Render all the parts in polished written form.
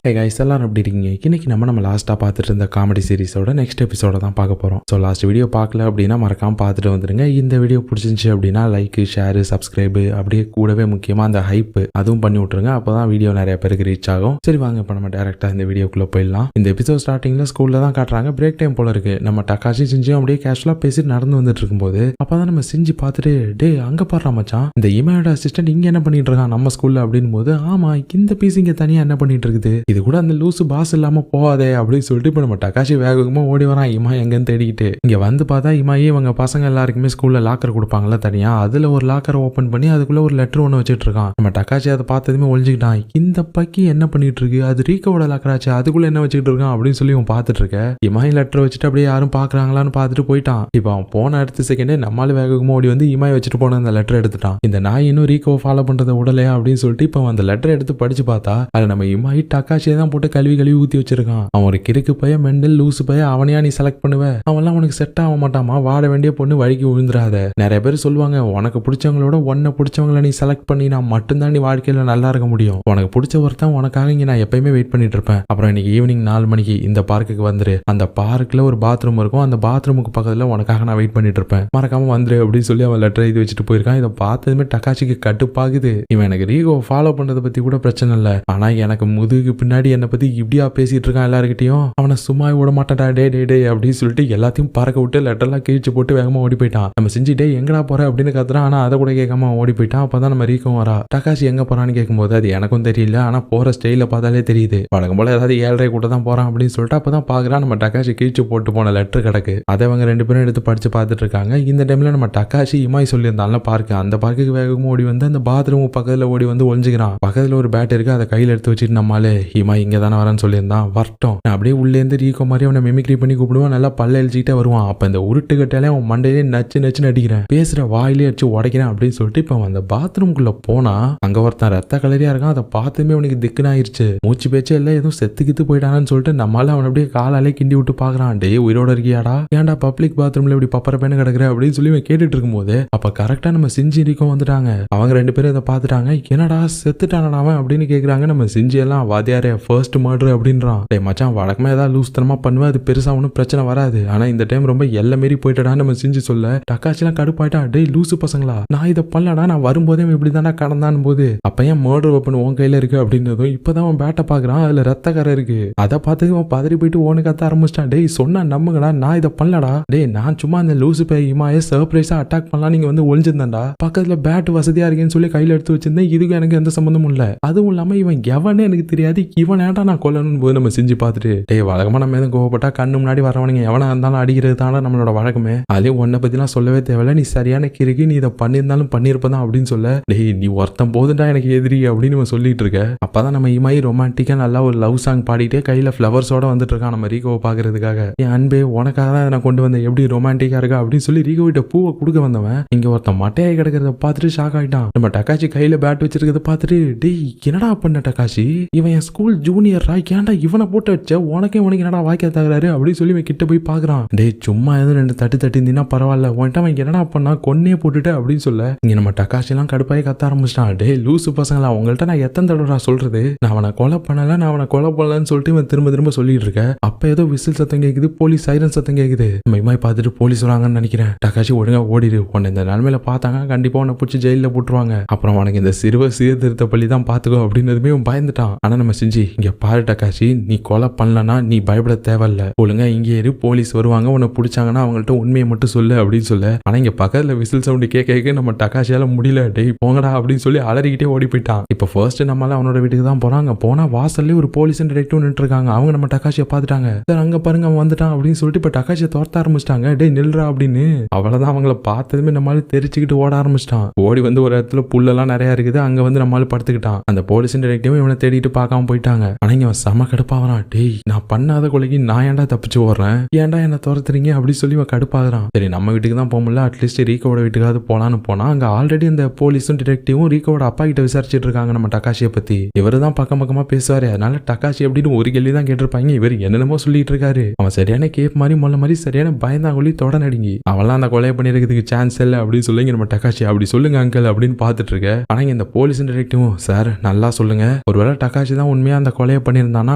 Hey guys, எல்லாரும் எப்படி இருக்கீங்க? இன்னைக்கு நம்ம லாஸ்ட்டாக பார்த்துட்டு இருந்த காமெடி சீரிஸோட நெக்ஸ்ட் எபிசோட தான் பார்க்க போகிறோம். ஸோ லாஸ்ட் வீடியோ பார்க்கல அப்படின்னா மறக்காமல் பார்த்துட்டு வந்துருங்க. இந்த வீடியோ பிடிச்சிருந்துச்சு அப்படின்னா லைக், ஷேரு, சப்ஸ்கிரைபு அப்படியே கூடவே முக்கியமாக அந்த ஹைப்பு அதுவும் பண்ணி விட்ருங்க. அப்போ தான் வீடியோ நிறைய பேருக்கு ரீச் ஆகும். சரி வாங்க, இப்போ நம்ம டேரெக்டாக இந்த வீடியோக்குள்ளே போயிடலாம். இந்த எபிசோட் ஸ்டார்டிங்கில் ஸ்கூலில் தான் காட்டுறாங்க. பிரேக் டைம் போல இருக்கு. நம்ம டக்காஷி சிஞ்சியும் அப்படியே கேஷுவலாக பேசிட்டு நடந்து வந்துட்டு இருக்கும்போது அப்போ தான் நம்ம சிஞ்சி பார்த்துட்டு, டே அங்கே பாடுறா மச்சான், இந்த இமையோட அசிஸ்டன்ட் இங்கே என்ன பண்ணிட்டு இருக்கான் நம்ம ஸ்கூலில் அப்படின்னு போது, ஆமா இந்த பீஸ் இங்கே தனியாக என்ன பண்ணிட்டு இருக்குது, இது கூட அந்த லூசு பாஸ் இல்லாம போவாதே அப்படின்னு சொல்லிட்டு இப்ப நம்ம டக்காஷி வேகமா ஓடி வரான் இமா எங்கன்னு தேடிக்கிட்டு. இங்க வந்து பார்த்தா இமாயே இவங்க பசங்க எல்லாருக்குமே ஸ்கூல்ல லாக்கர் கொடுப்பாங்கல்ல தனியா, அதுல ஒரு லாக்கர் ஓபன் பண்ணி அதுக்குள்ள ஒரு லெட்டர் ஒன்று வச்சுட்டு இருக்கான். நம்ம டக்காஷி அதை பார்த்ததுமே ஒழிஞ்சுக்கிட்டான். இந்த பக்கி என்ன பண்ணிட்டு இருக்கு, அது ரீகோட லாக்கர் ஆச்சு, அதுக்குள்ள என்ன வச்சுட்டு இருக்கான் அப்படின்னு சொல்லி அவன் பார்த்துட்டு இருக்க. இமாய் லெட்டர் வச்சுட்டு அப்படியே யாரும் பாக்குறாங்களான்னு பார்த்துட்டு போயிட்டான். இப்போ அவன் போன அடுத்த செகண்டே நம்மளால வேகமா ஓடி வந்து இமாய் வச்சுட்டு போன அந்த லெட்டர் எடுத்துட்டான். இந்த நாய் இன்னும் ரீகோ ஃபாலோ பண்றதை உடலையா அப்படின்னு சொல்லிட்டு இப்போ அந்த லெட்டர் எடுத்து படிச்சு பார்த்தா அது நம்ம இமாய் டக்காஷியை தான் போட்டு கழுவி ஊத்தி வச்சிருக்கான். அவன் ஒரு கிறுக்கு பைய, மெண்டல் லூசு பைய, அவனையா நீ செலக்ட் பண்ணுவ, அவன்லாம் உனக்கு செட் ஆக மாட்டாமா, வாட வேண்டிய பொண்ணு வழிக்கு விழுந்துடாத. நிறைய பேர் சொல்லுவாங்க உனக்கு பிடிச்சவங்களோட ஒன்ன பிடிச்சவங்களை நீ செலக்ட் பண்ணி நான் மட்டும்தான் நீ வாழ்க்கையில நல்லா இருக்க முடியும். உனக்கு பிடிச்ச ஒருத்தன் உனக்காக இங்க நான் எப்பயுமே வெயிட் பண்ணிட்டு இருப்பேன். அப்புறம் இன்னைக்கு ஈவினிங் 4 மணிக்கு இந்த பார்க்குக்கு வந்துரு. அந்த பார்க்ல ஒரு பாத்ரூம் இருக்கும், அந்த பாத்ரூமுக்கு பக்கத்துல உனக்காக நான் வெயிட் பண்ணிட்டு இருப்பேன், மறக்காம வந்துரு அப்படின்னு சொல்லி அவன் லெட்டர் இது வச்சுட்டு போயிருக்கான். இதை பார்த்ததுமே டக்காஷிக்கு கட்டுப்பாகுது. இவன் எனக்கு ரீகோ ஃபாலோ பண்றதை பத்தி கூட பிரச்சனை இல்லை, ஆனா எனக்கு முதுகுக்கு பின்னாடி என்னை பத்தி இப்படியா பேசிட்டு இருக்கான் எல்லாருக்கிட்டையும், அவனை சும்மா விட மாட்டான்டா டே டே டே அப்படின்னு சொல்லிட்டு எல்லாத்தையும் பறக்க விட்டு லெட்டர்லாம் கிழிச்சு போட்டு வேகமா ஓடி போயிட்டான். நம்ம செஞ்சு டே எங்கடா போற அப்படின்னு கத்துறான். ஆனா அதை கூட கேட்காம ஓடி போயிட்டான். அப்பதான் நம்ம ரீக்கும் வரா. டக்காஷி எங்க போறான்னு கேட்கும்போது அது எனக்கும் தெரியல, ஆனா போற ஸ்டைல பார்த்தாலே தெரியுது வழக்கம் போல ஏதாவது 7:30 கூட தான் போறான் அப்படின்னு சொல்லிட்டு அப்பதான் பாக்குறான் நம்ம டக்காஷி கிழிச்சு போட்டு போன லெட்டர் கிடக்கு. அதை அவங்க 2 பேரும் எடுத்து படிச்சு பார்த்துட்டு இருக்காங்க. இந்த டைம்ல நம்ம டக்காஷி இமாய் சொல்லியிருந்தால பார்க்கு, அந்த பார்க்குக்கு வேகமா ஓடி வந்து அந்த பாத்ரூம் பக்கத்துல ஓடி வந்து ஒழிஞ்சுக்கிறான். பக்கத்துல ஒரு பேட் இருக்கு, அதை கையில எடுத்து வச்சுட்டு நம்மளால இமாய் இங்க தானே வரேன்னு சொல்லியிருந்தான், வரட்டும் அப்படியே உள்ளேருந்து ரீகோ மாதிரி அவனை மெமிக்ரி பண்ணி கூப்பிடுவான். நல்லா பல்ல எழுச்சிக்கிட்டே வருவான். அப்ப இந்த உருட்டு கட்டாலே அவன் மண்டையிலே நச்சு நச்சுன்னு அடிக்கிறேன், பேசுற வாயிலே அடிச்சு உடைக்கிறேன் அப்படின்னு சொல்லிட்டு இப்ப அந்த பாத்ரூம்குள்ள போனா அங்க ஒருத்தன் ரத்த கலரியா இருக்கான். அதை பார்த்துமே அவனுக்கு திக்குனாயிருச்சு. மூச்சு பேச்சே இல்லை, எதுவும் செத்துக்கித்து போயிட்டானு சொல்லிட்டு நம்மளால அவன் அப்படியே காலாலே கிண்டி விட்டு பாக்குறான். டே உயிரோட இருக்கியாடா, ஏன்டா பப்ளிக் பாத்ரூம்ல இப்படி பப்பர பேனு கிடக்குற அப்படின்னு சொல்லி அவன் கேட்டுட்டு இருக்கும்போது அப்ப கரெக்டா நம்ம சிஞ்சி ரீகோ வந்துட்டாங்க. அவங்க 2 பேரும் இதை பார்த்துட்டாங்க. என்னடா செத்துட்டானடா அவன் அப்படின்னு கேக்குறாங்க. நம்ம சிஞ்சி எல்லாம் வாதியாரே ஃபர்ஸ்ட் மர்டர் அப்படின்றான். டே மச்சான் வழக்கமா ஏதாவது லூஸ்தனமா பண்ணுவேன், அது பெருசா ஒன்றும் பிரச்சனை வராது, ஆனா இந்த டைம் ரொம்ப எல்லை மீறி போயிட்டடான்னு நம்ம செஞ்சு சொல்ல டக்காச்சிலாம் கடுப்பாயிட்டா. டே லூசு பசங்களா, நான் இதை பண்ணலடா, நான் வரும்போதே இப்படிதானா கடந்தான் போது, அப்ப ஏன் மர்டர் வெப்பன் உன் கையில இருக்கு அப்படின்றதும் இப்பதான் அவன் பேட்டை பாக்குறான், அதுல ரத்த கரை இருக்கு. அதை பார்த்து அவன் பதறி போயிட்டு ஓனு கத்த ஆரம்பிச்சிட்டான். டேய் சொன்னா நம்புங்கடா, நான் இதை பண்ணலடா, டே நான் சும்மா அந்த லூசு பை இமாய சர்ப்ரைஸா அட்டாக் பண்ணலாம் நீங்க வந்து ஒளிஞ்சிருந்தாண்டா, பக்கத்துல பேட் வசதியா இருக்கேன்னு சொல்லி கையில எடுத்து வச்சிருந்தேன், இதுக்கு எனக்கு எந்த சம்பந்தமும் இல்ல, அதுவும் இல்லாம இவன் எவனே எனக்கு தெரியாது, இவன் ஏன்டா நான் கொல்லணும் போது நம்ம செஞ்சு பார்த்துட்டு, டே வழக்கமா நம்ம எதுவும் கோவப்பட்டா கண்ணு முன்னாடி வரவனுங்க எவனா இருந்தாலும் அடிக்கிறது தானே நம்மளோட வழக்கமே, அதுலயும் உன்னை பத்திலாம் சொல்லவே தேவையில்ல, நீ சரியான கிறுக்கு, நீ இதை பண்ணியிருந்தாலும் பண்ணிருப்பதான் அப்படின்னு சொல்ல, டேய் நீ ஒருத்தன் போதுண்டா எனக்கு எதிரி அப்படின்னு சொல்லிட்டு இருக்க. அப்பதான் நம்ம இமாயி ரொமான்டிக்கா நல்லா ஒரு லவ் சாங் பாடிட்டே கையில ஃபிளவர்ஸோட வந்துட்டு இருக்கான் நம்ம ரீகோவை பாக்குறதுக்காக. என் அன்பே உனக்காக தான் நான் கொண்டு வந்தேன், எப்படி ரொமான்டிக்கா இருக்கா அப்படின்னு சொல்லி ரீகோ கிட்ட பூவை கொடுக்க வந்தவன் இங்க ஒருத்தன் மட்டையாய் கிடக்கிறத பார்த்துட்டு ஷாக் ஆயிட்டான். நம்ம டக்காச்சி கையில பேட் வச்சிருக்கிறத பார்த்துட்டு, டேய் என்னடா பண்ண டக்காச்சி, இவன் என் ஸ்கூல் ஜூனியர் ரா, ஏன்டா இவனை போட்டு வச்ச, உனக்கு என்னடா வாய்க்க தகுறாரு அப்படின்னு சொல்லி கிட்ட போய் பாக்குறான். டே சும்மா எதுவும் 2 தட்டு இருந்தீங்கன்னா பரவாயில்ல, உன்ட்ட அவன் என்னடா பண்ணா கொன்னே போட்டுட்டு அப்படின்னு சொல்ல இங்க நம்ம டக்காஷி எல்லாம் கடுப்பாய் கத்த ஆரம்பிச்சிட்டான். டே லூசு பசங்களா, உங்கள்ட்ட நான் எத்தனை தடவை சொல்றது, நான் அவனை கொலை பண்ணல, நான் அவனை கொலை பண்ணலன்னு சொல்லிட்டு இவன் திரும்ப சொல்லிட்டு இருக்க. அப்ப ஏதோ விசில் சத்தம் கேக்குது, போலீஸ் சைரன் சத்தம் கேக்குது. நம்ம இமாய் பார்த்துட்டு போலீஸ் வராங்கன்னு நினைக்கிறேன். டக்காஷி ஒழுங்கா ஓடிடு, உன்னை இந்த நிலைமையில பார்த்தாங்க கண்டிப்பா உன்னை பிடிச்சி ஜெயில போட்டுருவாங்க, அப்புறம் உனக்கு இந்த சிறுவர் சீர்திருத்த பள்ளி தான் பாத்துக்கோ அப்படின்னதுமே அவன் பயந்துட்டான். ஆனா நம்ம செஞ்சு இங்க பாரு டக்காஷி, நீ கொலை பண்ணலன்னா நீ பயப்பட தேவையில்ல, ஒழுங்கா இங்கே இரு, போலீஸ் வருவாங்க, உன்னை பிடிச்சாங்கன்னா அவங்கள்ட்ட உண்மையை மட்டும் சொல்லு அப்படின்னு சொல்ல. ஆனா இங்க பக்கத்துல விசில் சவுண்ட் கேட்க நம்ம டக்காஷியால முடியல, டேய் போங்கடா அப்படின்னு சொல்லி அலறிக்கிட்டே ஓடி போயிட்டான். இப்ப ஃபர்ஸ்ட் நம்மளால அவனோட வீட்டுக்கு தான் போறாங்க. போனா வாசல்ல ஒரு போலீஸ் டிடெக்டிவ் நின்று இருக்காங்க. அவங்க நம்ம டக்காஷியை பார்த்துட்டாங்க. சார் அங்க பாருங்க அவன் வந்துட்டான் அப்படின்னு சொல்லிட்டு இப்ப டக்காஷியை துரத்த ஆரம்பிச்சிட்டாங்க. டேய் நில்றா அப்படின்னு. அவ்வளவுதான், அவங்கள பார்த்ததுமே நம்மளால தெரிச்சுக்கிட்டு ஓட ஆரம்பிச்சிட்டான். ஓடி வந்து ஒரு இடத்துல புல்லெல்லாம் நிறைய இருக்குது, அங்க வந்து நம்மளால படுத்துக்கிட்டான். அந்த போலீஸ் டிடெக்டிவ் இவனை தேடிட்டு பார்க்காம போயிட்டாங்க. ஆனா இங்க செம கடுப்பாகிறான். டேய் நான் பண்ணாத கொலைக்கு நான் ஏன்டா தப்பிச்சு ஓடுறேன், ஏன்டா என்ன துரத்துறீங்க அப்படின்னு சொல்லி இவன் கடுப்பாகிறான். சரி நம்ம வீட்டுக்கு தான் போக முடியல, அட்லீஸ்ட் ரீகோட வீட்டுக்காவது போலான்னு போனா அங்க ஆல்ரெடி அந்த போலீஸும் டிடெக்டிவும் ரீகோட அப்பா கிட்ட விசாரிச்சுட்டு இருக்காங்க நம்ம டக்காஷியை பத்தி. இவரு தான் பக்கமா பேசுவாரு, அதனால டக்காஷி அப்படின்னு ஒரு கேள்வி தான் கேட்டிருப்பாங்க. இவர் என்னென்னமோ சொல்லிட்டு இருக்காரு. அவன் சரியான கேப் மாதிரி மொல்ல மாதிரி சரியான பயந்தாங்கொல்லி தொட நடுங்கி அவெல்லாம் அந்த கொலையை பண்ணிருக்கிறதுக்கு சான்ஸ் இல்லை அப்படின்னு சொல்லுங்க நம்ம டக்காஷி. அப்படி சொல்லுங்க அங்கிள் அப்படின்னு பாத்துட்டு இருக்க. ஆனா இந்த போலீஸ் டிடெக்டிவும், சார் நல்லா சொல்லுங்க, ஒருவேளை டக்காஷி தான் உண்மையா அந்த கொலையை பண்ணியிருந்தானா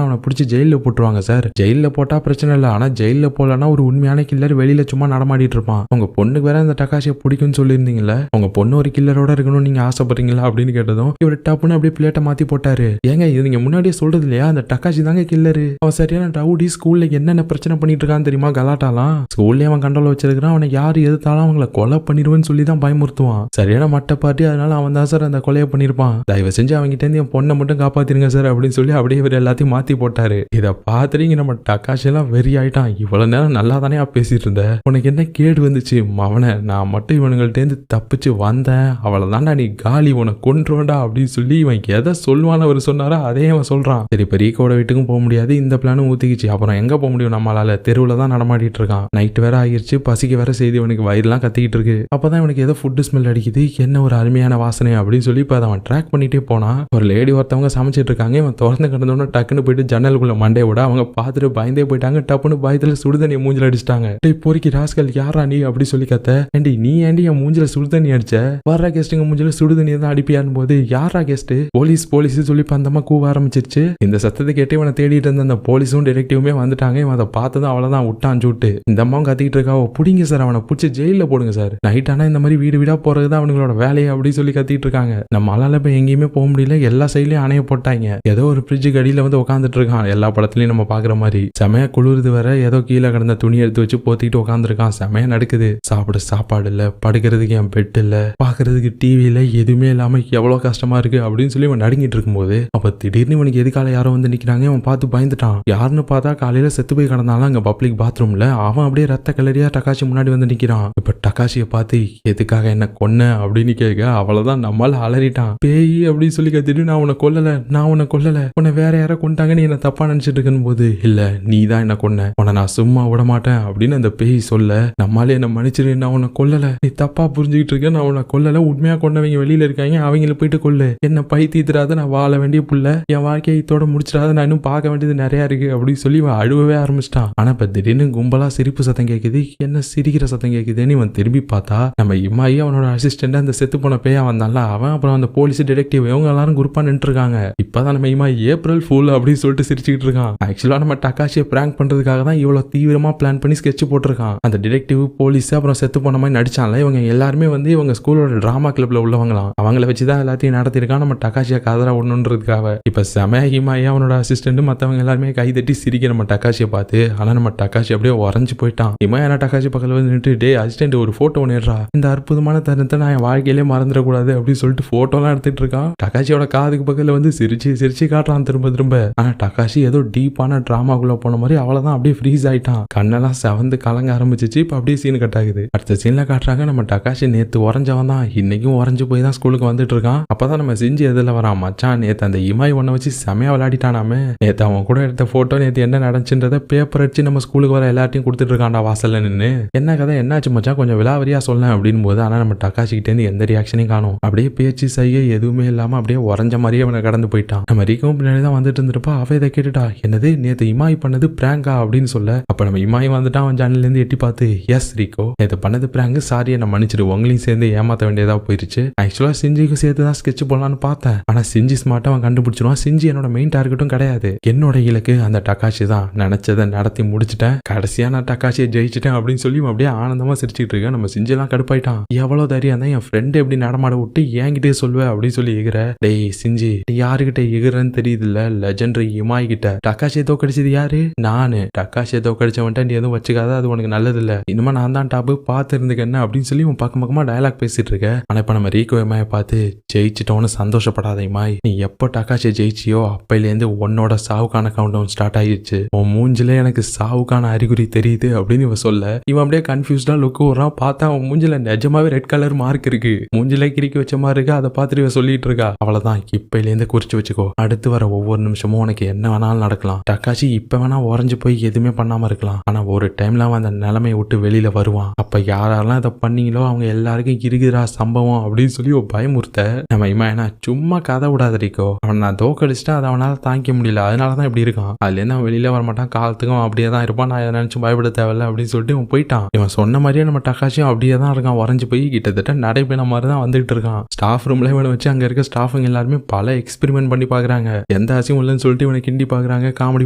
அவனை பிடிச்சி ஜெயில போட்டுருவாங்க சார். ஜெயில போட்டா பிரச்சனை இல்லை, ஆனா ஜெயில போலன்னா ஒரு உண்மையான கில்லர் வெளியில சும்மா நடமாடிட்டு இருப்பான். உங்க பொண்ணுக்கு வேற இந்த டக்காஷியை பிடிக்கும்னு சொல்லியிருந்தீங்கல்ல, உங்க பொண்ணு ஒரு கில்லரோட இருக்கணும் நீங்க ஆசைப்படுறீங்களா அப்படின்னு கேட்டதும் இவர் டப்புன்னு அப்படியே பிளேட்டை மாத்தி போட்டாரு. ஏங்க இது நீங்க முன்னாடியே சொல்றது இல்லையா, அந்த டக்காஷி தாங்க கில்லரு, அவன் சரியான ரவுடி, ஸ்கூல்ல என்னென்ன பிரச்சனை பண்ணிட்டு இருக்கான்னு தெரியுமா, கலாட்டாலாம் ஸ்கூல்ல அவன் கண்ட்ரோல் வச்சிருக்கான், அவனை யாரு எதிர்த்தாலும் அவங்கள கொலை பண்ணிடுவேன்னு சொல்லி தான் பயமுறுத்துவான். சரியான மட்ட பாட்டி, அதனால அவன் தான் சார் அந்த கொலையை பண்ணிருப்பான். தயவு செஞ்சு அவங்ககிட்ட இருந்து என் பொண்ணை மட்டும் காப்பாத்திருங்க சார் அப்படின்னு சொல்லி அப்படியே இவர் எல்லாத்தையும் மாத்தி போட்டாரு. இதை பார்த்துட்டு நம்ம டக்காஷி எல்லாம் வெறி ஆயிட்டான். இவ்வளவு நேரம் நல்லா தானே பேசிட்டு இருந்த, உனக்கு என்ன கேடு வந்துச்சு மவனை, நான் மட்டும் இவனுங்கள்ட்ட இருந்து தப்பிச்சு வந்தேன், அவ்வளவுதான்டா நீ காலி, உனக்கு கொன்றுவேண்டா அப்படின்னு சொல்லி இவன் எதை சொல்லுவான்னு அவர் சொன்னாரா அதே அவன் சொல்றான். சரி இப்ப ரீகோட வீட்டுக்கும் போக முடியாது, இந்த பிளானும் ஊத்திக்கிச்சு, அப்புறம் எங்க போக முடியும் நம்மளால, தெருவுல தான் நடமாடிட்டு இருக்கான். நைட் வேற ஆகிருச்சு, பசிக்கு வேற செய்தி, இவனுக்கு வயிறுலாம் கத்திக்கிட்டு இருக்கு. அப்பதான் இவனுக்கு ஏதோ ஃபுட் ஸ்மெல் அடிக்குது, என்ன ஒரு அருமையான வாசனை அப்படின்னு சொல்லி இப்ப அவன் ட்ராக் பண்ணிட்டே போனா ஒரு லேடி ஒருத்தவங்க சமைச்சிட்டு இருக்காங்க. இவன் திறந்து கிடந்தோன்னு டக்குன்னு போயிட்டு ஜன்னலுக்குள்ள மண்டைய விட அவங்க பார்த்துட்டு பயந்தே போயிட்டாங்க. டப்புன்னு பயத்துல சுடுதண்ணியை மூஞ்சில அடிச்சிட்டாங்க. பொறுக்கி ராஸ்கல் யாரா நீ அப்படி சொல்லி கத்த, ஏண்டி நீ ஏண்டி என் மூஞ்சில சுடுதண்ணி அடிச்ச, வர்ற கெஸ்ட்டுங்க மூஞ்சில சுடுதண்ணி தான் அடிப்பியான் போது யாரா கெஸ்ட், போலீஸ் போலீஸ் சொல்லி பந்தமா கூவ ஆரம்பிச்சிருச்சு. இந்த சத்தத்தை கேட்டு இவனை தேடிட்டு இருந்த அந்த போலீஸும் டிடெக்டிவுமே வந்துட்டாங்க. இவன் அதை பார்த்ததும் அவ்வளவுதான் விட்டான் சூட்டு. இந்த அம்மாவும் கத்திக்கிட்டு இருக்கா, புடிங்க சார் அவனை பிடிச்சி ஜெயில போடுங்க சார், நைட் ஆனா இந்த மாதிரி வீடு வீடா போறதுதான் அவங்களோட வேலையை அப்படி சொல்லி கத்திட்டு இருக்காங்க. நம்ம ஆளால இப்ப எங்கேயுமே போக முடியல, எல்லா சைட்லயும் அணைய போட்டாங்க. ஏதோ ஒரு ஃப்ரிட்ஜுக்கு அடியில வந்து உட்காந்துட்டு இருக்கான், எல்லா படத்துலயும் நம்ம பாக்குற மாதிரி. செமையா குளிர்து வர ஏதோ கீழே கிடந்த துணி எடுத்து வச்சு போத்திட்டு உட்காந்துருக்கான். செமையா நடக்குது, சாப்பிட சாப்பாடு இல்ல, படுக்கிறதுக்கு என் பெட் இல்ல, பாக்குறதுக்கு டிவி இல்ல, எதுவுமே இல்லாம எவ்வளவு கஷ்டமா இருக்கு அப்படின்னு சொல்லி இவன் நடுங்கிட்டு இருக்கும்போது அப்ப திடீர்னு இவனுக்கு எதுக்கால யாரோ வந்து நிக்கிறாங்க. அவன் பார்த்து பயந்துட்டான். யாருன்னு பார்த்தா காலையில செத்து போய் கிடந்தாலும் அங்க பப்ளிக் பாத்ரூம்ல அவன் அப்படியே ரத்த கலரியா டக்காஷி முன்னாடி வந்து நிக்கிறான். இப்ப டக்காஷியை பார்த்து எதுக்காக என்ன கொன்ன அப்படின்னு கேட்க அவ்வளவுதான் நம்மால அலறிட்டான். பேய் அப்படின்னு சொல்லி கத்திட்டு நான் உன்னை கொல்லல, நான் உன்னை கொல்லல, உன்னை வேற யாரோ கொண்டாங்க, நீ என்ன தப்பா நினைச்சிட்டு இருக்குன்னு போது இல்ல நீ தான் என்ன கொன்ன, உன்னை நான் சும்மா விட மாட்டேன் அப்படின்னு அந்த பேய் சொல்ல நம்மளால என்ன மன்னிச்சிரு, நான் உன்னை கொல்லல, நீ தப்பா புரிஞ்சுக்கிட்டு இருக்க, நான் உன்னை கொல்லல, உண்மையா கொண்டவங்க வெளியில இருக்காங்க, அவங்கள போயிட்டு கொல்லு, என்ன பை தீத்துறாத, நான் வாழ வேண்டிய புள்ள, என் வாழ்க்கையை இதோட முடிச்சிடாத, நான் இன்னும் பார்க்க வேண்டியது நிறைய இருக்கு அப்படின்னு சொல்லி இவன் அழுவவே ஆரம்பிச்சிட்டான். ஆனா இப்ப திடீர்னு கும்பலா சிரிப்பு சத்தம் கேட்குது, என்ன சிரிக்கிற சத்தம் கேட்குதுன்னு இவன் திரும்பி பார்த்தா நம்ம இம்மாயி அவனோட அசிஸ்டன்ட் அந்த செத்து போன பேயா வந்தான்ல அவன், அப்புறம் அந்த போலீஸ் டிடெக்டிவ் இவங்க எல்லாரும் குரூப்பா நின்று இருக்காங்க. இப்பதான் நம்ம இம்மா ஏப்ரல் ஃபூல் அப்படின்னு சொல்லிட்டு சிரிச்சுக்கிட்டு இருக்கான். ஆக்சுவலா நம்ம டக்காஷியை பிராங்க் பண்றதுக்காக தான் இவ்வளவு தீவிரமா பிளான் பண்ணி ஸ்கெட்ச் போட்டிருக்கான். அந்த டிடெக்டிவ் போலீஸ் அப்புறம் செத்து போன மாதிரி நடிச்சான்ல, இவங்க எல்லாருமே வந்து இவங்க ஸ்கூலோட டிராமா கிளப்ல உள்ளவங்களாம், அவங்கள வச்சுதான் எல்லாத்தையும் நடத்திருக்கான் நம்ம டக்காஷியை கதற ஒண்ணுன்றதுக்காக. இப்ப செமஹிமாயி அவனோட அசிஸ்டன்ட் மத்தவங்க எல்லாருமே கை தட்டி சிரிக்க நம்ம டக்காஷியை பார்த்து. ஆனா நம்ம டக்காஷி அப்படியே உறைஞ்சு போயிட்டான். இமாயா டக்காஷி பக்கத்துல வந்து நின்று டே அசிஸ்டன்ட் ஒரு போட்டோ நேர்றா, இந்த அற்புதமான தருணத்தை நான் என் வாழ்க்கையிலே மறந்துடக்கூடாது அப்படின்னு சொல்லிட்டு போட்டோலாம் எடுத்துட்டு இருக்கான். டக்காஷியோட காதுக்கு பக்கத்துல வந்து சிரிச்சு சிரிச்சு காட்டுறான் திரும்ப திரும்ப. ஆனா டக்காஷி ஏதோ டீப்பான டிராமாக்குள்ள போன மாதிரி அவ்வளவுதான் அப்படியே ஃப்ரீஸ் ஆயிட்டான். கண்ணெல்லாம் செவந்து கலங்க ஆரம்பிச்சிச்சு. இப்ப அப்படியே சீன் கட் ஆகுது. அடுத்த சீன்ல காட்டுறாங்க நம்ம டக்காஷி நேத்து உறைஞ்சவன் தான் இன்னைக்கும் உறைஞ்சு போய் தான் ஸ்கூலுக்கு வந்துட்டு இருக்கான். அப்பதான் நம்ம செஞ்சு எதுல வரான் மச்சான், நேத்து அந்த இமாய் ஒன்ன வச்சு செமையா விளையாடிட்டானாமே, நேத்து அவன் கூட எடுத்த போட்டோ நேத்து என்ன நடந்துச்சுன்றத பேப்பர் அடிச்சு நம்ம ஸ்கூலுக்கு வர எல்லாத்தையும் கொடுத்துட்டு இருக்கான்டா வாசல்ல நின்று. என்ன கதை என்னாச்சு மச்சான் கொஞ்சம் விலாவரியா சொல்ல அப்படின்னு போது ஆனா நம்ம டக்காஷி கிட்டே இருந்து எந்த ரியாக்ஷனையும் காணும். அப்படியே பேச்சு செய்ய எதுவுமே இல்லாம அப்படியே உறைஞ்ச மாதிரியே அவனை கடந்து போயிட்டான். நம்ம ரீக்கும் பின்னாடி தான் வந்துட்டு இருந்திருப்பா. அவ இதை கேட்டுட்டா, என்னது நேத்து இமாய் பண்ணது பிராங்கா அப்படின்னு சொல்ல. அப்ப நம்ம இமாய் வந்துட்டான். அவன் ஜன்னல்ல இருந்து எட்டி பார்த்து எஸ் ரீகோ நேத்து பண்ணது பிராங்க், சாரி என்ன மன்னிச்சிடு, உங்களையும் சேர்ந்து ஏமாத்த வேண்டியதா போயிருச்சு. ஆக்சுவலா சிஞ்சிக்கும் சேர்த்து தான் ஸ்கெட்ச் போடலான்னு பார்த்தேன், ஆனா சிஞ்சி ஸ்மார்ட்டா அவன் கண்டுபிடிச்சிருவான். சிஞ்சி என்னோட மெயின் டார்கெட்டும் கிடையாது, என்னோட இலக்கு அந்த டக்காஷி தான், நினைச்சதை நடத்தி முடிச்சுட்டேன், கடைசியா நான் டக்காஷியை ஜெயிச்சிட்டேன் அப்படின்னு சொல்லி அப்படியே ஆனந்தமா சிரிச்சுட்டு இருக்கேன். நம்ம சிஞ்செல்லாம் கடுப்பாயிட்டான். எவ்வளவு தைரியம் தான் என் ஃப்ரெண்ட் எப்படி நடமாட விட்டு என்கிட்டே சொல்லுவேன் அப்படின்னு சொல்லி எகிற. டேய் சிஞ்சி யாருகிட்ட எகுறன்னு தெரியுது இல்ல, லெஜெண்டரி இமாய் கிட்ட. டக்காஷியை தோக்கடிச்சது யாரு? நானு. டக்காஷியை தோக்கடிச்சவன்ட்ட நீ எதுவும் வச்சுக்காத, அது உனக்கு நல்லது இல்ல, இனிமே நான் தான் டாப்பு, பார்த்து இருந்துக்க என்ன அப்படின்னு சொல்லி உன் பக்கம் பக்கமா டயலாக் பேசிட்டு இருக்க. ஆனா இப்ப நம்ம ரீகோ இமாயை பார்த்து ஜெயிச்சிட்டோன்னு சந்தோஷப்படாத இமாய், நீ எப்போ டக்காஷியை ஜெயிச்சியோ அப்பையிலேருந்து உன்னோட சாவுக்கான கவுண்ட் டவுன் ஸ்டார்ட் ஆயிடுச்சு, உன் மூஞ்சில எனக்கு சாவுக்கான அறிகுறி தெரியுது அப்படின்னு இவன் சொல்ல இவன் அப்படியே கன்ஃபியூஸ்டா லுக்கு வர்றான். பார்த்தா அவன் மூஞ்சில நிஜமாவே ரெட் கலர் மார்க் இருக்கு, மூஞ்சில கிரிக்கி வச்ச மாதிரி இருக்கு. அதை பார்த்துட்டு இவன் சொல்லிட்டு இருக்கா, அவ்வளவுதான் இப்பையிலேருந்து குறிச்சு வச்சுக்கோ, அடுத்து வர ஒவ்வொரு நிமிஷமும் உனக்கு என்ன வேணாலும் நடக்கலாம். டக்காஷி இப்ப வேணா உறைஞ்சு போய் எதுவுமே பண்ணாம இருக்கலாம், ஆனா ஒரு டைம்ல அவன் அந்த நிலைமையை விட்டு வெளியில வருவான். அப்ப யாரெல்லாம் இதை பண்ணீங்களோ அவங்க எல்லாருக்கும் இருக்குறா சம்பவம் அப்படின்னு சொல்லி ஒரு பயமுறுத்த நம்ம இமாயனா சும்மா கதை விடாத இருக்கோ, அவன் நான் தோக்கடிச்சிட்டா அதை அவனால தாங்கிக்க முடியல, அதனாலதான் இப்படி இருக்கான், அதுல இருந்து அவன் வெளியில வரமாட்டான், காலத்துக்கும் அப்படியே தான் இருப்பான், நான் நினைச்சு பயப்பட தேவையில்ல அப்படின்னு சொல்லிட்டு இவன் போயிட்டான். இவன் சொன்ன மாதிரியே நம்ம டக்காஷியும் அப்படியே தான் இருக்கான், உறைஞ்சு போய் கிட்டத்தட்ட நடைபெற மாதிரி தான் வந்துட்டு இருக்கான். ஸ்டாஃப் ரூம்ல இவனை வச்சு அங்க இருக்க ஸ்டாஃபுங்க எல்லாருமே பல எக்ஸ்பெரிமெண்ட் பண்ணி பாக்குறாங்க. பாக்குறாங்க. எந்த ஆசையும் இல்லைன்னு சொல்லிட்டு இவனை கிண்டி பாக்குறாங்க, காமெடி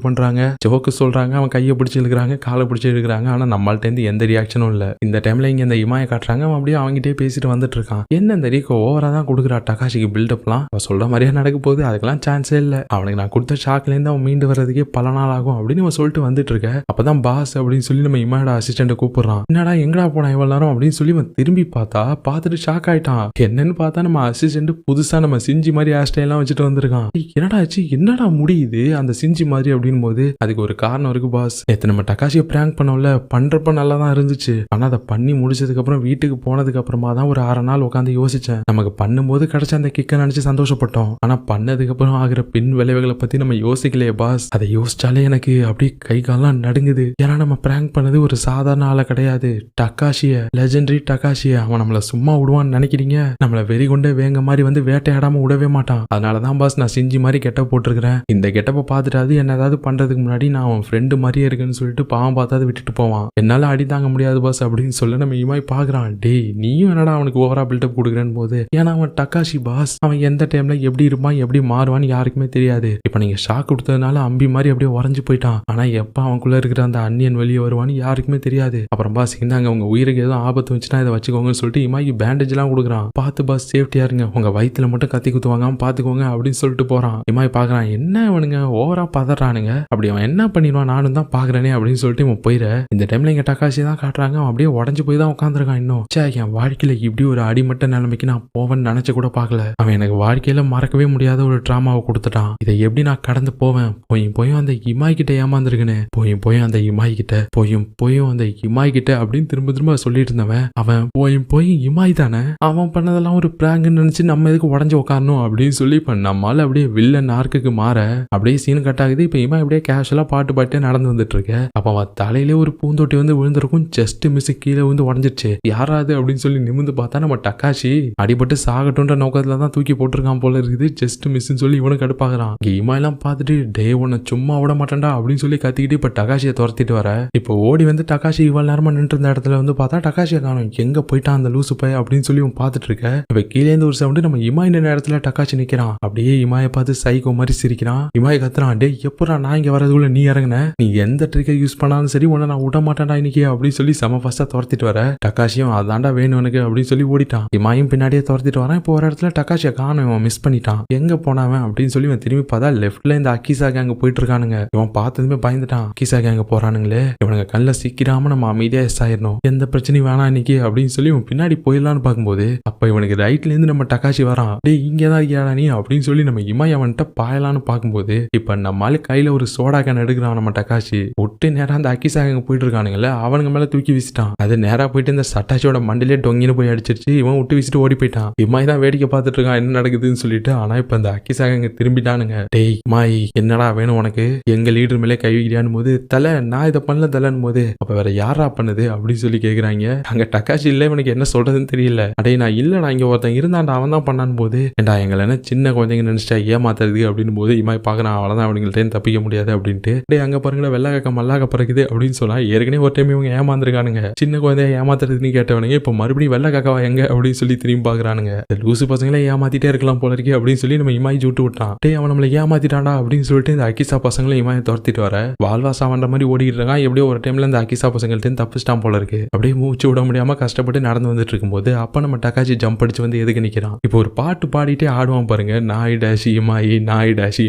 பண்றாங்க, ஜோக்கு சொல்றாங்க, அவன் கையை பிடிச்சி இழுக்கிறாங்க, காலை பிடிச்சி இழுக்கிறாங்க. ஆனா நம்மள்ட்ட இருந்து எந்த ரியாக்ஷனும் இல்ல. இந்த டைம்ல இங்க இந்த இமாயை காட்டுறாங்க. அவன் அப்படியே அவங்கிட்டே பேசிட்டு வந்துட்டு இருக்கான். என்ன இந்த ரீகோ ஓவரா தான் கொடுக்குறா டகாஷிக்கு பில்டப்லாம். அவன் சொல்ற மாதிரியே நடக்க போகுது, அதுக்கெல்லாம் சான்ஸே இல்ல. அவனுக்கு நான் கொடுத்த ஷாக்ல இருந்து அவன் மீண்டு வர்றதுக்கே பல நாள் ஆகும் அப்படின்னு அவன் சொல்லிட்டு வந்துட்டு இருக்க. அப்பதான் பாஸ் அப்படின்னு சொல்லி நம்ம இமாயோட அசிஸ்டன்ட் கூப்பிடுறான். என்னடா எங்கடா போனா இவ்வளவு நேரம் அப்படின்னு சொல்லி அவன் திரும்பி பார்த்துட்டு ஷாக் ஆயிட்டான். என்னன்னு பார்த்தா நம்ம அசிஸ்டன்ட் புதுசா நம்ம சிஞ்சி மாதிரி ஹேர் ஸ்டைல் எல்லாம் வச்சுட்டு வந்திருக்கான். என்னடா ஆச்சு, என்னடா முடியுது அந்த சிஞ்சி மாதிரி அப்படின்னு போது அதுக்கு ஒரு காரணம் இருக்கு பாஸ். நேத்து நம்ம டகாஷியை பிராங்க் பண்ணோம்ல, பண்றப்ப நல்லா தான் இருந்துச்சு. ஆனா அதை பண்ணி முடிச்சதுக்கு அப்புறம் வீட்டுக்கு போனதுக்கு அப்புறமா தான் ஒரு 6 நாள் உட்காந்து யோசிச்சேன். நமக்கு பண்ணும்போது கிடைச்ச அந்த கிக்க நினைச்சு சந்தோஷப்பட்டோம். ஆனா பண்ணதுக்கு அப்புறம் ஆகிற பின் விளைவுகளை பத்தி நம்ம யோசிக்கலையே பாஸ். அதை யோசிச்சாலே எனக்கு அப்படியே கை காலம் நடுங்குது. ஏன்னா நம்ம பிராங்க் பண்ணது ஒரு சாதாரண ஆளை கிடையாது, டகாஷிய, லெஜெண்டரி டகாஷிய. அவன் நம்மள சும்மா விடுவான்னு நினைக்கிறீங்க? நம்மள வெறி கொண்டே வேங்க மாதிரி வந்து வேட்டையாடாம விடவே மாட்டான். அதனாலதான் பாஸ் நான் சிஞ்சி மாதிரி கெட்டப் போட்டிருக்கிறேன். இந்த கெட்டப்ப பார்த்துட்டாது என்ன ஏதாவது பண்றதுக்கு முன்னாடி நான் அவன் ஃப்ரெண்டு மாதிரியே இருக்குன்னு சொல்லிட்டு பாவம் பார்த்தாது விட்டுட்டு போவான். என்னால அடி தாங்க முடியாது பாஸ் அப்படின்னு சொல்ல நம்ம இமாய் பாக்குறான். டேய் நீயும் என்னடா அவனுக்கு ஓவரா பில்டப் கொடுக்குறேன்னு போது, ஏன்னா அவன் டகாஷி பாஸ். அவன் எந்த டைம்ல எப்படி இருப்பான் எப்படி மாறுவான்னு யாருக்குமே தெரியாது. இப்ப நீங்க ஷாக் கொடுத்ததுனால அம்பி மாதிரி அப்படியே உறைஞ்சு போயிட்டான். ஆனா எப்ப அவனுக்குள்ள இருக்கிற அந்த அன்னியன் வெளியே வருவான்னு யாருக்குமே தெரியாது. அப்புறம் பாஸ் இந்தாங்க உங்க உயிருக்கு எதுவும் ஆபத்து வந்துச்சுன்னா இதை வச்சுக்கோங்கன்னு சொல்லிட்டு இமாய்க்கு பேண்டேஜ் எல்லாம் கொடுக்குறான். பார்த்து பாஸ் சேஃப்டியா இருங்க, உங்க வயிற்றுல மட்டும் கத்தி குத்துவாங்க பாத்துக்கோங்க அப்படின்னு சொல்லிட்டு போறான். இமாய் பாக்குறான், என்ன அவனுங்க ஓவரா பதறானுங்க, அப்படி அவன் என்ன பண்ணிடுவான் நானும் தான் பாக்குறேனே அப்படின்னு சொல்லிட்டு இவன் போயிட. இந்த டைம்ல இங்க டகாஷி தான் காட்டுறாங்க. அவன் அப்படியே உடஞ்சு போய் தான் உட்காந்துருக்கான். இன்னும் என் வாழ்க்கையில இப்படி ஒரு அடிமட்ட நிலைமைக்கு நான் போவேன்னு நினைச்சு கூட பாக்கல. அவன் எனக்கு வாழ்க்கையில மறக்கவே முடியாத ஒரு டிராமாவை கொடுத்துட்டான். இதை எப்படி நான் கடந்து போவேன்? போயும் அந்த இமாய் கிட்ட ஏமாந்துருக்கனே, போயும் அந்த இமாய் கிட்ட போயும் அந்த இமாய் கிட்ட அப்படின்னு திரும்ப சொல்லிட்டு இருந்தவன் அவன் போய் இமாய் தானே. அவன் பண்ணதெல்லாம் ஒரு பிராங்க்னு நினைச்சு நம்ம எதுக்கு உடஞ்சு உட்காரணும் அப்படின்னு சொல்லி இப்ப நம்மால அப்படியே வில்லன் ஆர்க்குக்கு மாற அப்படியே சீன் கட் ஆகுது. இப்ப இமாய் அப்படியே கேஷுவலா பாட்டே நடந்து வந்துட்டு இருக்க. அப்ப அவன் தலையிலே ஒரு பூந்தொட்டி வந்து விழுந்திருக்கும். ஜஸ்ட் மிஸ் கீழே வந்து உடஞ்சிருச்சு. யாராது அப்படின்னு சொல்லி நிமிந்து பார்த்தா நம்ம டகாஷி அடிபட்டு சாகட்டும்ன்ற நோக்கத்துல தான் தூக்கி போட்டிருக்கான் போல இருக்குது. ஜஸ்ட் மிஸ்ன்னு சொல்லி இவனுக்கு கடுப்பாகிறான். இமாயெல்லாம் பார்த்துட்டு டே உன்னை சும்மா விட மாட்டேன்டா அப்படின்னு சொல்லி கத்திக்கிட்டு இப்ப டகாஷியை துரத்திட்டு வர. இப்போ ஓடி வந்து டகாஷி இவ்வளவு நேரமா நின்று இருந்த இடத்துல வந்து பார்த்தா டகாஷியை காணும். எங்க போயிட்டான் அந்த லூசு பைய அப்படின்னு சொல்லி இவன் பார்த்துட்டு இருக்க. இப்ப கீழே இருந்து ஒரு சவுண்டு நம்ம இமாய் இடத்துல டகாஷி நிக்கிறான். அப்படியே இமாயை பார்த்து சைக்கோ மாதிரி சிரிக்கிறான். இமாய் கத்துறான், டே எப்படா நான் இங்க வரதுக்குள்ள நீ இறங்குன, நீ எந்த ட்ரிக்கை யூஸ் பண்ணாலும் சரி உன்னை நான் விட மாட்டேன்டா இன்னைக்கு அப்படின்னு சொல்லி செம ஃபர்ஸ்டா துரத்திட்டு வர. டகாஷியும் அதாண்டா வேணும் எனக்கு அப்படின்னு சொல்லி ஓடிட்டான். இமாயும் பின்னாடியே துரத்திட்டு வரான். இப்போ ஒரு இடத்துல டகாஷியை காணும். இவன் மிஸ் பண்ணிட்டான். எங்க போனவன் அப்படின்னு சொல்லி இவன் திரும்பி பார்த்தா லெஃப்ட்ல இந்த அக்கிசா கேங்க போயிட்டு இருக்கானுங்க. இவன் பார்த்ததுமே பயந்துட்டான். அக்கிசா கேங்க போறானுங்களே, இவனுங்க கண்ணில் சிக்கிராம நம்ம அமைதியா எஸ் ஆயிடணும், எந்த பிரச்சனையும் வேணாம் இன்னைக்கு அப்படின்னு சொல்லி இவன் பின்னாடி போயிடலான்னு பார்க்கும்போது அப்ப இவனுக்கு ரைட்ல இருந்து நம்ம டகாஷி வரான். டே இங்கதான் இருக்கியாடா நீ அப்படின்னு சொல்லி நம்ம இமாய் அவன்கிட்ட பாயலான்னு பார்க்கும்போது இப்ப நம்மால கையில ஒரு சோடா கேன் எடுக்கிறான் நம்ம டகாஷி. விட்டு நேரா அந்த அக்கிசா கேங்க போயிட்டு இருக்கானுங்கல்ல, அவனுங்க மேல தூக்கி வீசிட்டான். அது நேரா போயிட்டு இந்த சட்டாச்சியோட மண்டிலே டொங்கின்னு போய் அடிச்சிருச்சு. இவன் விட்டு வீசிட்டு ஓடி போயிட்டான். இமாய் தான் வேடிக்கை பார்த்துட்டு இருக்கான் என்ன நடக்குதுன்னு சொல்லிட்டு. ஆனா இப்ப அந்த அக்கிசா கேங்க திரும்பிட்டானுங்க. டேய் இமாய் என்னடா வேணும் உனக்கு, எங்க லீடர் மேலே கை வைக்கிறான்னு போது தலை நான் இதை பண்ணல தலைன்னு போது அப்ப வேற யாரா பண்ணுது அப்படின்னு சொல்லி கேக்குறாங்க. அங்க டகாஷி இல்ல, இவனுக்கு என்ன சொல்றதுன்னு தெரியல. அடே நான் இல்ல, நான் இங்க ஒருத்தன் இருந்தான்டா அவன் தான் பண்ணான்னு போது ஏண்டா எங்களை என்ன சின்ன குழந்தைங்க நினைச்சா ஏமாத்துறது அப்படின்னு போது இமாய் பாக்குறான். அவ்வளவுதான் அவனுங்கள்ட்ட தப்பிக்க முடியாது அப்படின்ட்டு. டே அங்க பாருங்களா வெள்ளாக்க மல்லாக்க பிறகுது அப்படின்னு சொன்னா ஏற்கனவே ஒரு டைம் இவங்க ஏமாந்துருக்கானுங்க. சின்ன குழந்தைய ஏமாத்துறதுன்னு கேட்டவனுங்க இப்ப மறுபடியும் வெள்ளை காக்காவா எங்க அப்படின்னு சொல்லி திரும்பி பாக்குறானுங்க. லூசு பசங்களே ஏமாத்திட்டே இருக்கலாம் போல இருக்கே அப்படின்னு சொல்லி நம்ம இமாய் ஜூட்டு விட்டான். டே அவன் நம்மளை ஏமாத்திட்டான்டா அப்படின்னு சொல்லிட்டு இந்த அக்கிசா பசங்களை இமாயை துரத்திட்டு வர வால்வாசா வந்த மாதிரி ஓடிட்டு இருக்கான். எப்படியோ ஒரு டைம்ல இந்த அக்கிசா பசங்கள்ட்ட தப்பிச்சிட்டான் போல இருக்கு. அப்படியே மூச்சு விட முடியாம கஷ்டப்பட்டு நடந்து வந்துட்டு இருக்கும்போது அப்ப நம்ம டகாஷி ஜம்ப் அடிச்சு வந்து எதுக்கு நிக்கிறான். இப்போ ஒரு பாட்டு பாடிட்டே ஆடுவான் பாருங்க, நாய் டாஷி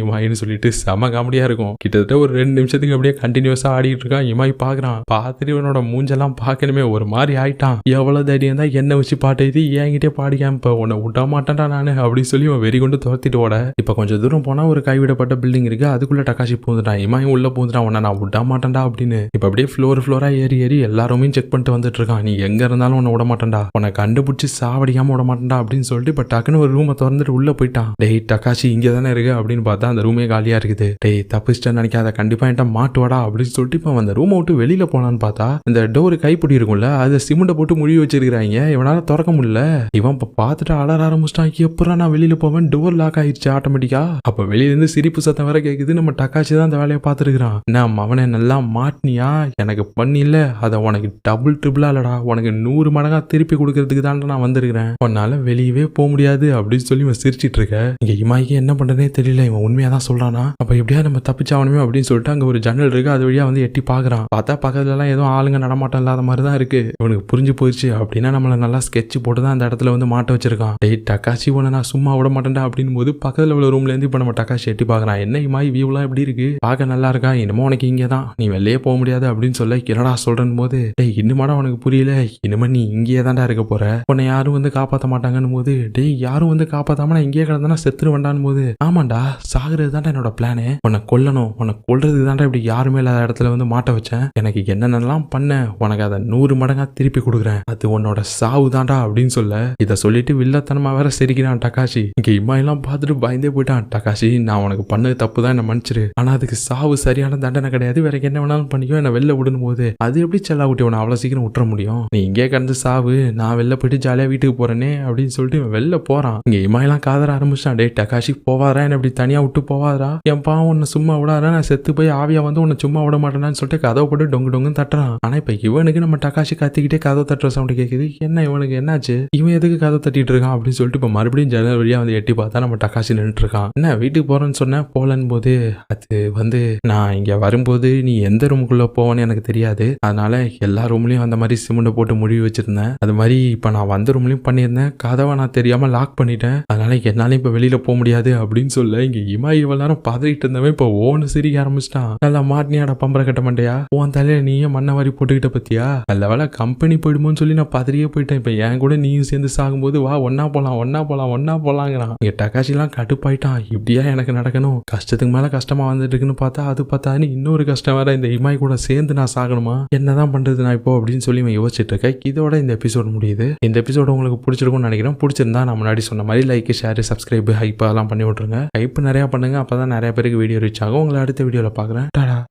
இமாயின்னு சொல்லிட்டு செம காமெடியா இருக்கும். கிட்டத்தட்ட ஒரு 2 நிமிஷத்துக்கு அப்படியே கண்டினியூஸா ஆடிட்டு இருக்கான். இமாய் பாக்குறான். பார்த்துட்டு இவனோட மூஞ்செல்லாம் பார்க்கணுமே ஒரு மாதிரி ஆயிட்டான். எவ்வளவு தைரியம் தான் என்ன வச்சு பாட்டு இது என்கிட்டே பாடிக்காம இப்ப உன்னை விட மாட்டேன்டா நானு அப்படின்னு சொல்லி அவன் வெறி கொண்டு துரத்திட்டு ஓட. இப்ப கொஞ்சம் தூரம் போனா ஒரு கைவிடப்பட்ட பில்டிங் இருக்கு. அதுக்குள்ள டகாஷி பூந்துட்டான். இமாயும் உள்ள பூந்துட்டான். உன்னை நான் விட மாட்டேன்டா அப்படின்னு. இப்ப அப்படியே ஃப்ளோரா ஏறி எல்லாருமே செக் பண்ணிட்டு வந்துட்டு இருக்கான். நீ எங்க இருந்தாலும் உன்னை விட மாட்டேன்டா, உன்னை கண்டுபிடிச்சு சாவடிக்காம விட மாட்டேன்டா அப்படின்னு சொல்லிட்டு இப்ப டக்குன்னு ஒரு ரூமை திறந்துட்டு உள்ள போயிட்டான். டேய் டகாஷி இங்க தானே இருக்கு அப்படின்னு பார்த்தா அந்த ரூமே காலியா இருக்குது. டேய் தப்பிச்சிட்டேன்னு நினைக்காத, கண்டிப்பா என்கிட்ட மாட்டுவாடா அப்படின்னு சொல்லிட்டு இப்ப அந்த ரூமை விட்டு வெளியில போனான்னு பார்த்தா இந்த டோர் கைப்பிடி இருக்கும்ல, அதை சிமெண்ட போட்டு முழி வச்சிருக்காங்க. இவனால திறக்க முடியல. இவன் இப்ப பார்த்துட்டு அலற ஆரம்பிச்சிட்டான். எப்பறம் நான் வெளியில போவேன், டோர் லாக் ஆயிடுச்சு ஆட்டோமேட்டிக்கா. அப்ப வெளியில இருந்து சிரிப்பு சத்தம் வேற கேக்குது. நம்ம டகாஷி தான் அந்த வேலையை பார்த்துருக்கான். நான் அவனை நல்லா மாட்டினியா, எனக்கு பண்ணில அதை உனக்கு டபுள் ட்ரிபிளா இல்லடா, உனக்கு 100 மடங்கா திருப்பி கொடுக்கறதுக்கு தான் நான் வந்திருக்கிறேன், உன்னால வெளியவே போக முடியாது அப்படின்னு சொல்லி சிரிச்சிட்டு இருக்க. இங்க இமாய்க்கு என்ன பண்றதுன்னு பண்றதுனே தெரியல, இவன் உண்மையா தான் சொல்றானா, அப்ப எப்படியா நம்ம தப்பிச்சாவணுமே அப்படின்னு சொல்லிட்டு அங்க ஒரு ஜன்னல் இருக்கு, அது வழியா வந்து எட்டி பாக்குறான். பார்த்தா பக்கத்துல எல்லாம் எதுவும் ஆளுங்க நடமாட்டம் இல்லாத மாதிரி தான் இருக்கு. இவனுக்கு புரிஞ்சு போயிடுச்சு, அப்படின்னா நம்மள நல்லா ஸ்கெட்ச் போட்டு தான் அந்த இடத்துல வந்து மாட்ட வச்சிருக்கான். டேய் டக்காஷி, உன நான் சும்மா விட மாட்டேன்டா அப்படின்னு போது பக்கத்துல உள்ள ரூம்ல இருந்து இப்ப நம்ம டக்காஷி எட்டி பாக்குறான். என்ன இமாய் வியூலாம் எப்படி இருக்கு, பார்க்க நல்லா இருக்கா, இன்னமும் உனக்கு இங்கே தான், நீ வெளியே போக முடியாது அப்படின்னு சொல்ல என்னடா சொல்றேன்னு போது, டேய் இன்னுமாடா உனக்கு புரியல, இனிமே நீ இங்கேயே தான்டா இருக்க போற, உன்னை யாரும் வந்து காப்பாற்ற மாட்டாங்கன்னு போது, டேய் யாரும் வந்து காப்பாத்தாம நான் இங்கேயே கிடந்தா செத்துரு வேண்டான்னு போது, ஆமாண்டா சாகுறது தான்டா என்னோட பிளானு, உன்னை கொல்லணும், உன்னை கொல்றதுக்கு தான்டா இப்படி யாருமே இல்லாத இடத்துல வந்து மாட்ட வச்சேன், எனக்கு என்னென்னலாம் பண்ண உனக்கு அதை 100 மடங்கா திருப்பி கொடுக்குறேன், அது உன்னோட சாவு தான்டா அப்படின்னு சொல்ல, இதை சொல்லிட்டு வில்லத்தனமா வேற சிரிக்கிறான் டக்காஷி. இங்க இம்மாயெல்லாம் பார்த்துட்டு பயந்தே போயிட்டான். டக்காஷி, நான் உனக்கு பண்ணது தப்பு தான், என்ன மன்னிச்சிரு, ஆனா அதுக்கு சாவு சரியான தண்டனை கிடையாது, வேற என்ன வேணாலும் பண்ணிக்கோ, என்ன வெளில விடணும் போது, அது எப்படி செல்லா விட்டு உன அவ்வளவு சீக்கிரம் விட்டுற முடியும், நீ இங்கே கடந்து சாவு, நான் வெளில போயிட்டு ஜாலியா வீட்டுக்கு போறேனே அப்படின்னு சொல்லிட்டு வெளில போறான். இங்க இம்மாயெல்லாம் காதற ஆரம்பிச்சான். டே டக்காஷி போவாரா, என்ன இப்படி தனியா விட்டு போவாதா, என் பாவம் உன்னை சும்மா விடாதா, நான் செத்து போய் ஆவியா வந்து உன்னை சும்மா விட மாட்டேன்னு சொல்லிட்டு கதவை போட்டு டொங்கு டொங்குன்னு தட்டுறான். ஆனா இப்ப இவனுக்கு நம்ம டக்காஷி கத்திக்கிட்டே கதவை தட்டுற சவுண்ட் கேக்குது. என்ன இவனுக்கு என்னாச்சு, இவன் எதுக்கு கதை தட்டிட்டு இருக்கான் அப்படின்னு சொல்லிட்டு இப்ப மறுபடியும் ஜன்னல் வழியா வந்து எட்டி பார்த்தா நம்ம டக்காஷி நின்றுட்டு இருக்கான். என்ன வீட்டுக்கு போறேன்னு சொன்ன போலன்னு போது, அது வந்து நான் இங்க வரும்போது நீ எந்த ரூமுக்குள்ள போவேன்னு எனக்கு தெரியாது, அதனால எல்லா ரூம்லயும் அந்த மாதிரி சிமெண்ட் போட்டு முடிவு வச்சிருந்தேன், அது மாதிரி இப்ப நான் வந்த ரூம்லயும் பண்ணியிருந்தேன், கதவை நான் தெரியாம லாக் பண்ணிட்டேன், அதனால என்னால இப்ப வெளியில போக முடியாது அப்படின்னு சொல்ல, இங்க இமாய் இவ்வளவு நேரம் பதறிட்டு இருந்தவன் இப்ப ஓன்னு சிரிக்க ஆரம்பிச்சிட்டான். நல்லா மாட்டினியாடா பம்பரை கட்ட மாட்டியா, உன் தலையில நீயே மண்ணை வாரி போட்டுக்கிட்ட பத்தியா, நல்ல வேலை கம்பெனி போயிடுமோன்னு சொல்லி நான் பதறியே போயிட்டேன், இப்ப என் கூட நீயும் சேர்ந்து சாகும்போது வா ஒன்னா போலாம் ஒன்னா போலாம் ஒன்னா போலாங்கிறான். இங்க டக்காஷி எல்லாம் கடுப்பாயிட்டான். இப்படியா எனக்கு நடக்கணும், கஷ்டத்துக்கு மேல கஷ்டமா வந்துட்டு இருக்குன்னு பார்த்தா அது பார்த்தான்னு இன்னொரு கஷ்டம் வேற, இந்த இமாய் கூட சேர்ந்து நான் சாகணுமா, என்னதான் பண்றது நான் இப்போ அப்படின்னு சொல்லி இவன் யோசிச்சுட்டு இருக்கேன். இதோட இந்த எபிசோட் முடியுது. இந்த எபிசோட் உங்களுக்கு பிடிச்சிருக்கும்னு நினைக்கிறேன். பிடிச்சிருந்தா நான் முன்னாடி சொன்ன மாதிரி லைக் ஷேர் சப்ஸ்கிரைப் ஹைப் எல்லாம் பண்ணி விட்டுருங்க. ஹைப் நிறைய பண்ணுங்க, அப்பதான் நிறைய பேருக்கு வீடியோ ரீச் ஆகும். உங்களை அடுத்த வீடியோல பாக்குறேன். டாடா.